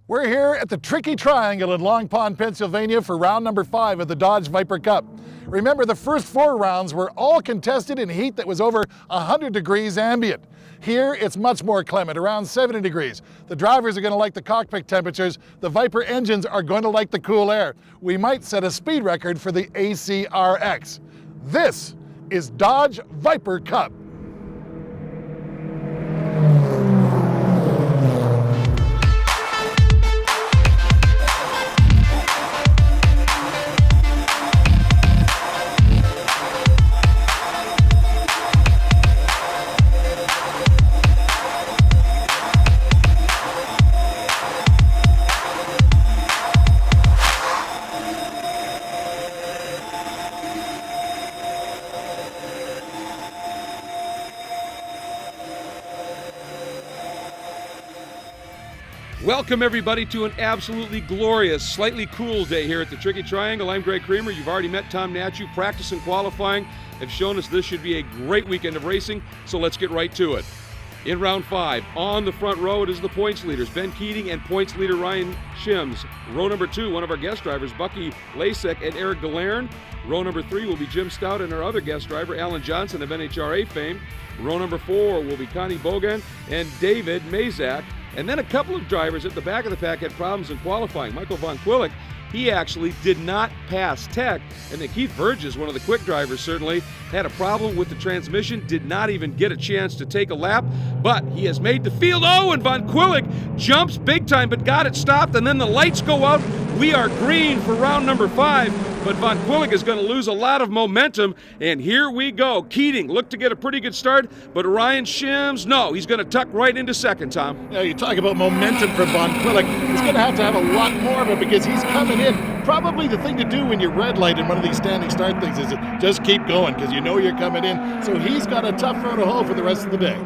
We're here at the Tricky Triangle in Long Pond, Pennsylvania for round number 5 of the Dodge Viper Cup. Remember, the first 4 rounds were all contested in heat that was over 100 degrees ambient. Here, it's much more clement, around 70 degrees. The drivers are going to like the cockpit temperatures. The Viper engines are going to like the cool air. We might set a speed record for the acr-x. This is Dodge Viper Cup. Welcome everybody to an absolutely glorious, slightly cool day here at the Tricky Triangle. I'm Greg Creamer. You've already met Tom Natchew. Practice and qualifying have shown us this should be a great weekend of racing, so let's get right to it. In round 5, on the front row, it is the points leaders, Ben Keating and points leader Ryan Shims. Row number 2, one of our guest drivers, Bucky Lasek and Eric Galern. Row number 3 will be Jim Stout and our other guest driver, Alan Johnson of NHRA fame. Row number 4 will be Connie Bogan and David Mazak. And then a couple of drivers at the back of the pack had problems in qualifying. Michael Von Quillick, he actually did not pass tech. And then Keith Burgess, one of the quick drivers certainly, had a problem with the transmission, did not even get a chance to take a lap, but he has made the field. Oh, and Von Quillick jumps big time, but got it stopped, and then the lights go out. We are green for round number 5, but Von Quillick is going to lose a lot of momentum, and here we go. Keating looked to get a pretty good start, but Ryan Shims, no, he's going to tuck right into second, Tom. Yeah, you talk about momentum for Von Quillick. He's going to have a lot more of it because he's coming in. Probably the thing to do when you're red light in one of these standing start things is to just keep going because you know you're coming in. So he's got a tough road to hoe for the rest of the day.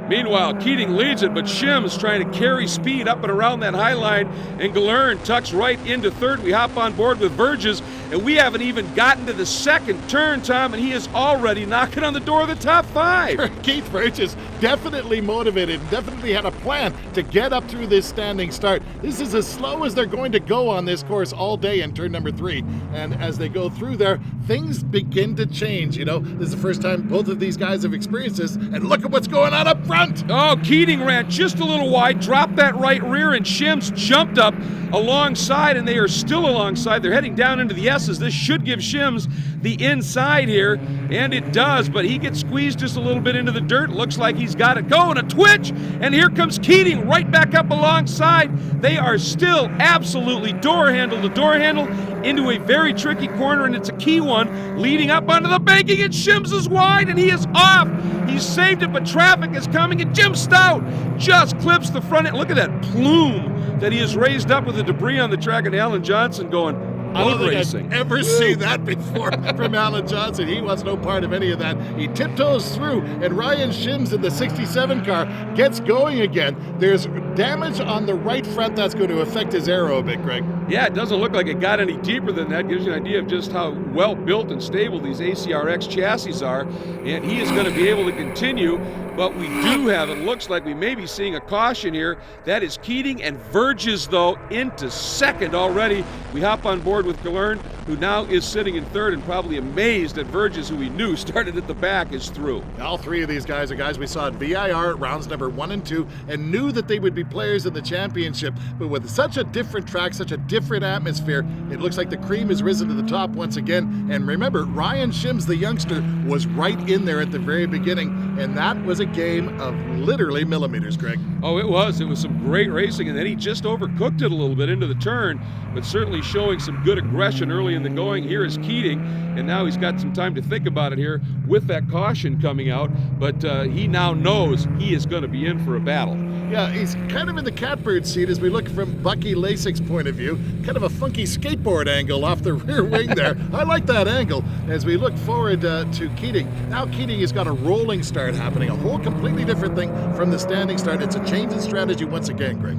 Meanwhile, Keating leads it, but Shims trying to carry speed up and around that high line, and Galern tucks right into third. We hop on board with Burgess, and we haven't even gotten to the second turn, Tom, and he is already knocking on the door of the top 5. Keith Burgess definitely motivated, definitely had a plan to get up through this standing start. This is as slow as they're going to go on this course all day in turn number 3. And as they go through there, things begin to change. You know, this is the first time both of these guys have experienced this, and look at what's going on up front. Oh, Keating ran just a little wide, dropped that right rear, and Shims jumped up alongside, and they are still alongside. They're heading down into the S's. This should give Shims the inside here, and it does, but he gets squeezed just a little bit into the dirt. Looks like he's got it going, a twitch, and here comes Keating right back up alongside. They are still absolutely door handle to door handle into a very tricky corner, and it's a key one leading up onto the banking, and Shims is wide, and he is off. He's saved it, but traffic is coming, and Jim Stout just clips the front end. Look at that plume that he has raised up with the debris on the track, and Alan Johnson going, I don't think racing. I've ever seen that before from Alan Johnson. He wants no part of any of that. He tiptoes through, and Ryan Shims in the 67 car gets going again. There's damage on the right front that's going to affect his aero a bit, Greg. Yeah, it doesn't look like it got any deeper than that. Gives you an idea of just how well built and stable these acr-x chassis are, and he is going to be able to continue. But we do have, it looks like we may be seeing a caution here. That is Keating, and Verges, though, into second already. We hop on board with Galern, who now is sitting in third and probably amazed that Verges, who we knew started at the back, is through. All 3 of these guys are guys we saw at VIR at rounds number 1 and 2 and knew that they would be players in the championship. But with such a different track, such a different atmosphere, it looks like the cream has risen to the top once again. And remember, Ryan Shims, the youngster, was right in there at the very beginning, and that was a game of literally millimeters, Greg. Oh, it was some great racing, and then he just overcooked it a little bit into the turn, but certainly showing some good aggression early in the going. Here is Keating, and now he's got some time to think about it here with that caution coming out, but he now knows he is going to be in for a battle. Yeah, he's kind of in the catbird seat as we look from Bucky Lasek's point of view. Kind of a funky skateboard angle off the rear wing there. I like that angle as we look forward to Keating. Now Keating has got a rolling start happening, a whole completely different thing from the standing start. It's a change in strategy once again, Greg.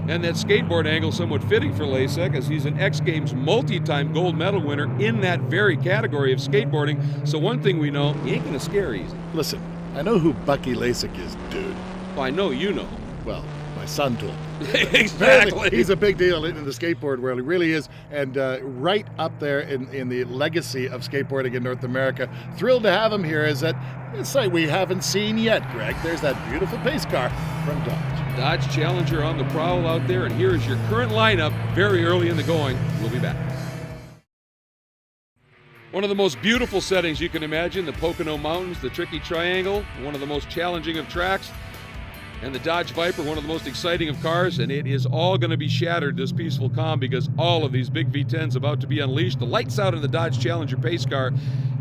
And that skateboard angle somewhat fitting for Lasek, as he's an X Games multi-time gold medal winner in that very category of skateboarding. So one thing we know, he ain't gonna scare easy. Listen, I know who Bucky Lasek is, dude. Well, I know you know. Well, my son told me. Exactly. He's a big deal in the skateboard world. He really is. And right up there in the legacy of skateboarding in North America. Thrilled to have him here. Is at a site we haven't seen yet, Greg. There's that beautiful pace car from Dodge. Dodge Challenger on the prowl out there, and here is your current lineup very early in the going. We'll be back. One of the most beautiful settings you can imagine, the Pocono Mountains, the Tricky Triangle, one of the most challenging of tracks, and the Dodge Viper, one of the most exciting of cars, and it is all going to be shattered, this peaceful calm, because all of these big V10s about to be unleashed. The lights out in the Dodge Challenger pace car,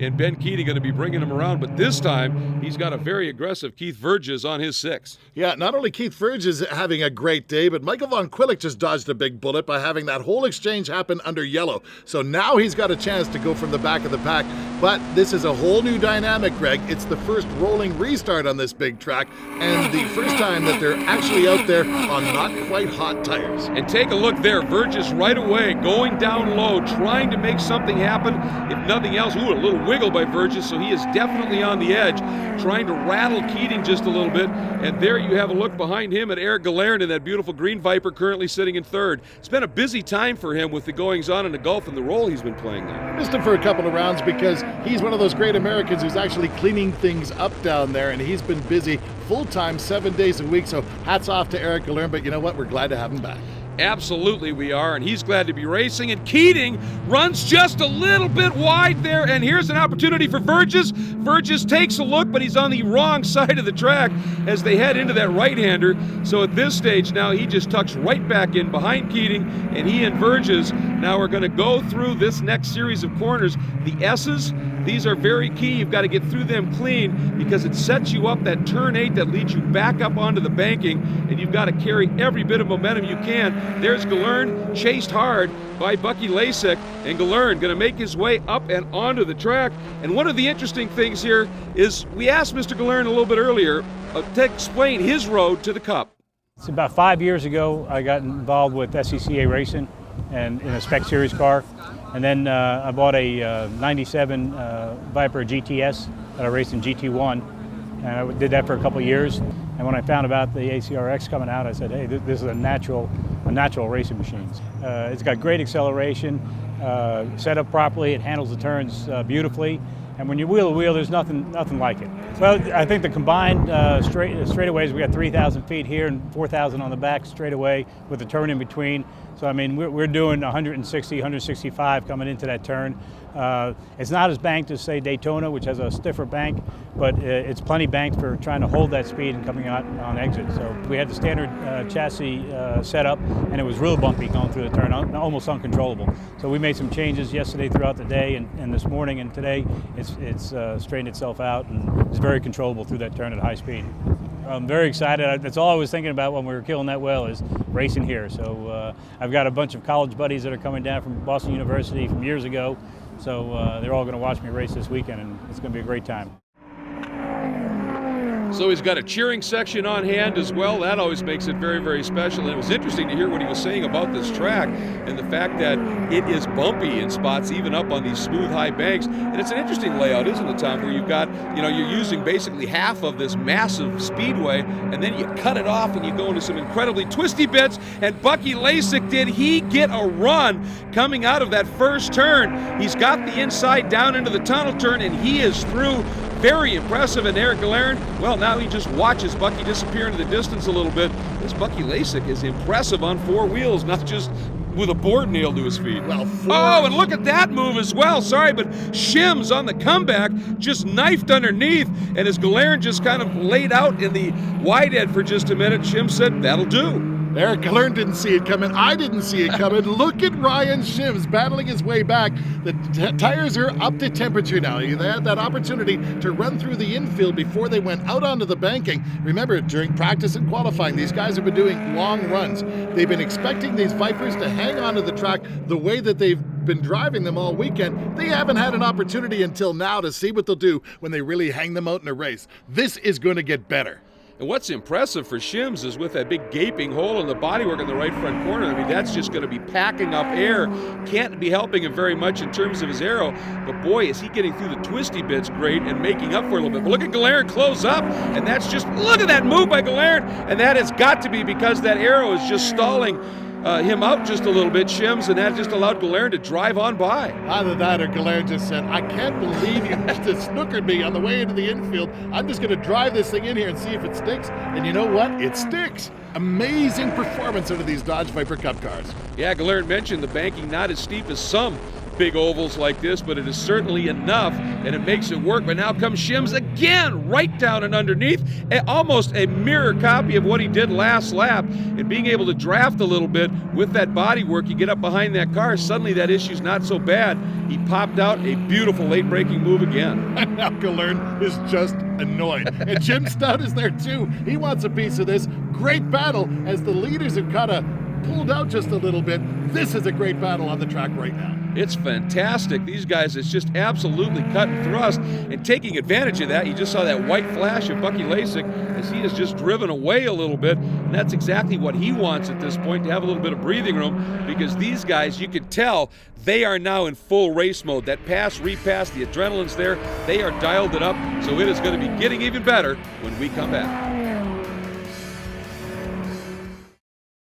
and Ben Keating going to be bringing them around, but this time he's got a very aggressive Keith Verges on his 6. Yeah, not only Keith Verges having a great day, but Michael Von Quillick just dodged a big bullet by having that whole exchange happen under yellow. So now he's got a chance to go from the back of the pack, but this is a whole new dynamic, Greg. It's the first rolling restart on this big track, and the first time that they're actually out there on not quite hot tires. And take a look there, Verges right away, going down low, trying to make something happen. If nothing else, ooh, a little wiggle by Verges, so he is definitely on the edge, trying to rattle Keating just a little bit. And there you have a look behind him at Eric Galern in that beautiful green Viper, currently sitting in 3rd. It's been a busy time for him with the goings-on in the Gulf and the role he's been playing there. Missed him for a couple of rounds because he's one of those great Americans who's actually cleaning things up down there, and he's been busy full-time 7 days a week, so hats off to Eric Galern, but you know what? We're glad to have him back. Absolutely we are, and he's glad to be racing, and Keating runs just a little bit wide there, and here's an opportunity for Verges. Verges takes a look, but he's on the wrong side of the track as they head into that right-hander. So at this stage now, he just tucks right back in behind Keating, and he and Verges now are going to go through this next series of corners. The S's, these are very key. You've got to get through them clean because it sets you up that turn 8 that leads you back up onto the banking, and you've got to carry every bit of momentum you can. There's Galern, chased hard by Bucky Lasek, and Galern going to make his way up and onto the track. And one of the interesting things here is we asked Mr. Galern a little bit earlier to explain his road to the Cup. It's about 5 years ago I got involved with SCCA Racing and in a spec series car. And then I bought a 97 Viper GTS that I raced in GT1. And I did that for a couple of years. And when I found about the acr-x coming out, I said, hey, this is a natural racing machine. It's got great acceleration, set up properly, it handles the turns beautifully. And when you wheel a wheel, there's nothing like it. Well, I think the combined straightaways, we got 3,000 feet here and 4,000 on the back straightaway with the turn in between. So, I mean, we're doing 160, 165 coming into that turn. It's not as banked as, say, Daytona, which has a stiffer bank, but it's plenty banked for trying to hold that speed and coming out on exit. So we had the standard chassis set up, and it was real bumpy going through the turn, almost uncontrollable. So we made some changes yesterday throughout the day and this morning, and today it's straightened itself out and it's very controllable through that turn at high speed. I'm very excited. That's all I was thinking about when we were killing that well is racing here. So I've got a bunch of college buddies that are coming down from Boston University from years ago. So they're all going to watch me race this weekend, and it's going to be a great time. So he's got a cheering section on hand as well. That always makes it very, very special. And it was interesting to hear what he was saying about this track and the fact that it is bumpy in spots, even up on these smooth, high banks. And it's an interesting layout, isn't it, Tom, where you've got, you're using basically half of this massive speedway, and then you cut it off and you go into some incredibly twisty bits. And Bucky Lasek, did he get a run coming out of that first turn? He's got the inside down into the tunnel turn, and he is through. Very impressive. And Eric Galern, well, now he just watches Bucky disappear into the distance a little bit. This Bucky Lasek is impressive on 4 wheels, not just with a board nailed to his feet. Well, oh, and look at that move as well. Sorry, but Shims on the comeback just knifed underneath, and as Galern just kind of laid out in the wide head for just a minute, Shims said, that'll do. Eric Galern didn't see it coming. I didn't see it coming. Look at Ryan Shims battling his way back. The tires are up to temperature now. They had that opportunity to run through the infield before they went out onto the banking. Remember, during practice and qualifying, these guys have been doing long runs. They've been expecting these Vipers to hang onto the track the way that they've been driving them all weekend. They haven't had an opportunity until now to see what they'll do when they really hang them out in a race. This is going to get better. And what's impressive for Shims is with that big gaping hole in the bodywork in the right front corner, I mean, that's just going to be packing up air. Can't be helping him very much in terms of his aero, but boy, is he getting through the twisty bits great and making up for it a little bit. But look at Galerin close up, and that's just, look at that move by Galerin, and that has got to be because that aero is just stalling him out just a little bit, Shims, and that just allowed Galerin to drive on by. Either that or Galerin just said, I can't believe you just snookered me on the way into the infield. I'm just going to drive this thing in here and see if it sticks. And you know what? It sticks. Amazing performance out of these Dodge Viper Cup cars. Yeah, Galerin mentioned the banking not as steep as some big ovals like this, but it is certainly enough, and it makes it work. But now comes Shims again, right down and underneath, almost a mirror copy of what he did last lap, and being able to draft a little bit with that body work. You get up behind that car, suddenly that issue's not so bad. He popped out a beautiful late braking move again. And now Galerin is just annoyed. And Jim Stout is there too. He wants a piece of this. Great battle as the leaders have kind of pulled out just a little bit. This is a great battle on the track right now. It's fantastic. These guys, it's just absolutely cut and thrust and taking advantage of that. You just saw that white flash of Bucky Lasik as he has just driven away a little bit, and that's exactly what he wants at this point, to have a little bit of breathing room, because these guys, you can tell they are now in full race mode. That pass, repass, the adrenaline's there. They are dialed it up, so it is going to be getting even better when we come back.